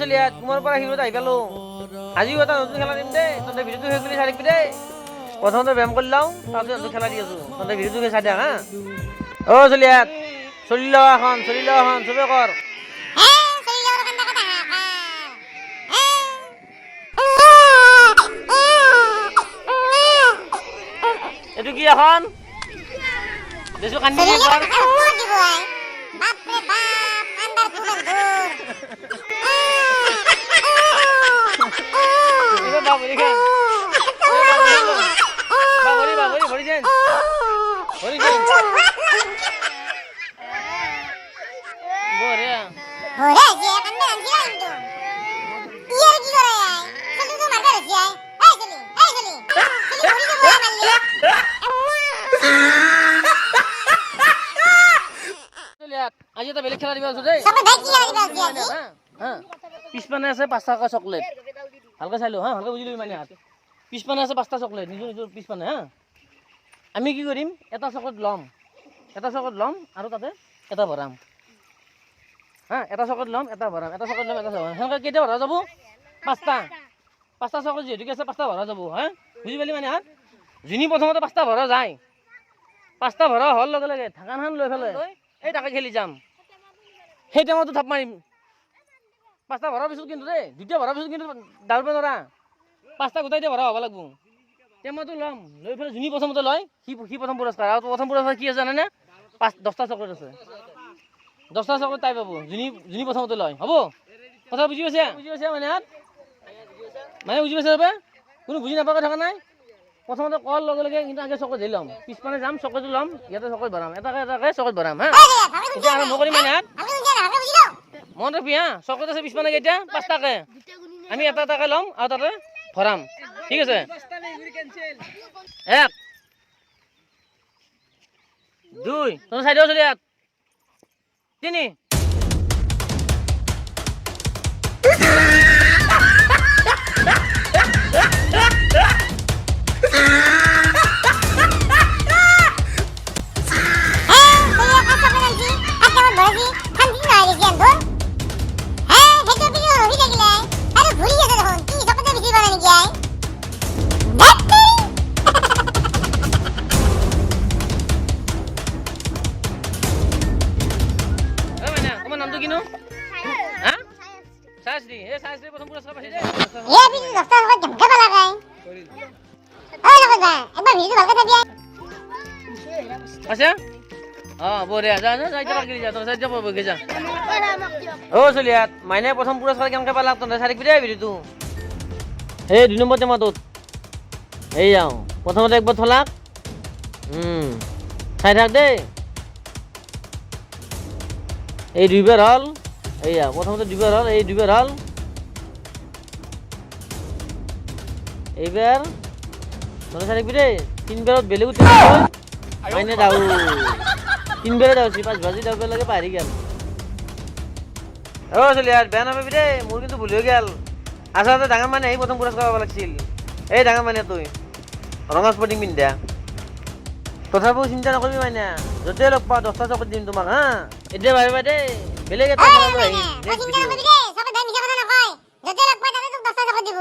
চলিয়া তোমাৰ পৰা হিৰোত আহি পালো আজিও এটা নতুন খেলা দিম দেই তহঁতে ভিডিঅ'টো শেষ কৰি চাই থাকিবি দেই প্ৰথমতে ব্যায়াম কৰি লওঁ তাৰপিছত নতুন খেলা দি আছো তহঁতে ভিডিঅ'টো চাই দিয়া হা চলিয়া চলি ল এখন চবে কৰ এইটো কি এখন দেশো কান্দি একবাৰ বাবুরি খান বাবুরি ভরি যান বড়িয়া ওরে যে কান্না আনছিলা কিন্তু ইয়ার কি করে আয় চল তো মারবে রে আয় এই চলি চলি ঘুরি কে মারলি চলিয়া আজি এটা বেলেগ খেলা দিবা আছে দেই সব ভাই কি খেলা দিবা আছে আজি হ্যাঁ পিছপানে আছে 5 টাকা চকলেট হালকা চাইলো হ্যাঁ হালকা বুঝিলি মানে হাত পিছপানে আছে 5টা চকলেট নিজৰ পিছপানে হ্যাঁ আমি কি কৰিম এটা চকলেট লম আৰু তাতে এটা ভৰাম হ্যাঁ এটা চকলেট লম এটা ভৰাম হেনকা কেইটা ভৰা যাব 5টা চকলেট যেহেতু আছে 5টা ভৰা যাব হ্যাঁ বুজি পালি মানে হাত যিনি প্ৰথমতে 5টা ভৰা যায় 5টা ভৰা হল লগে লগে ঢাকানখন লৈ ফেলে এই তাকে খেলি যাম সেই টাইমতো থাপ মাৰিম 5টা ভৰাৰ পিছত কিন্তু দেই দুটা ভৰাৰ পিছত কিন্তু দাউৰব নৰা 5টা গোটাই দিয়ে ভৰা হ'ব লাগিব টেমাটো লম লৈ ফেলে যিনি প্ৰথমতে লয় সি প্ৰথম পুৰস্কাৰ আৰু প্ৰথম পুৰস্কাৰ কি আছে জানেনে 10টা চকলেট আছে 10টা চকলেট তাই পাব যিনি প্ৰথমতে লয় হ'ব কথা বুজি পাইছে মানে বুজি পাইছে বাবে কোনো বুজি নাপাকৈ থকা নাই প্ৰথমতে কল লগে লগে কিন্তু আগে চকলেট ধৰি ল'ম পিছপানে যাম চকলেটটো ল'ম ইয়াতে চকলেট ভৰাম এটাকে চকলেট ভৰাম হা এতিয়া আৰম্ভ কৰিম মানে মন ৰাখবি হা চকলেট আছে পিছপানে কেইটা 5টাকে আমি এটাকে ল'ম আৰু তাতে ভৰাম ঠিক আছে 1 2 তোৰ চাইডেও চলি 3 সাজরি প্রথম পুরস্কার পাইছে এ বিজু দস্তা করে ঝমকা লাগাই ওই লগা যা একবার ভিডিও ভালকে চাবি আচ্ছা বঢ়িয়া যা যাইতে লাগি যা তোর সাইড যাব গে যা চলিয়াত মাইনে প্রথম পুরস্কার কেমকে পালা তোর সাইড বিদায় ভিডিওটো এই 2 নম্বৰ টেমাটোত এই যাও প্রথমতে একবার থলাক চাই থাক দেই এই দুইবার হল এইয়া প্রথমতে দুইবার হল এই দুইবার হল এইবার তোর সাইড বিদায় 3বারত বেলেগ মাইনে দাও 3বারে দাও 5 বাজি দাও লাগে পারি গেল চলিয়াত বেয়া নাপাবি দেই মোৰ কিন্তু ভুল হৈ গেল আচলতে ডাঙৰ মানে এই প্ৰথম পুৰস্কাৰ পাব লাগিছিল এই ডাঙৰ মানে তুই ৰঙা স্পৰ্টিং পিন্ধা তথাপিও চিন্তা নকৰিবি মানে য'তে লগ পাওঁ 10টা চকলেট দিম তোমাক হা এতিয়া ভাবিবা দেই বেলেগ এটা খেলা লৈ আহিম চিন্তা নকৰিবি দেই সব দাই মিছা কথা নকয় য'তে লগ পাই তাতে তোক 10টা চকলেট দিব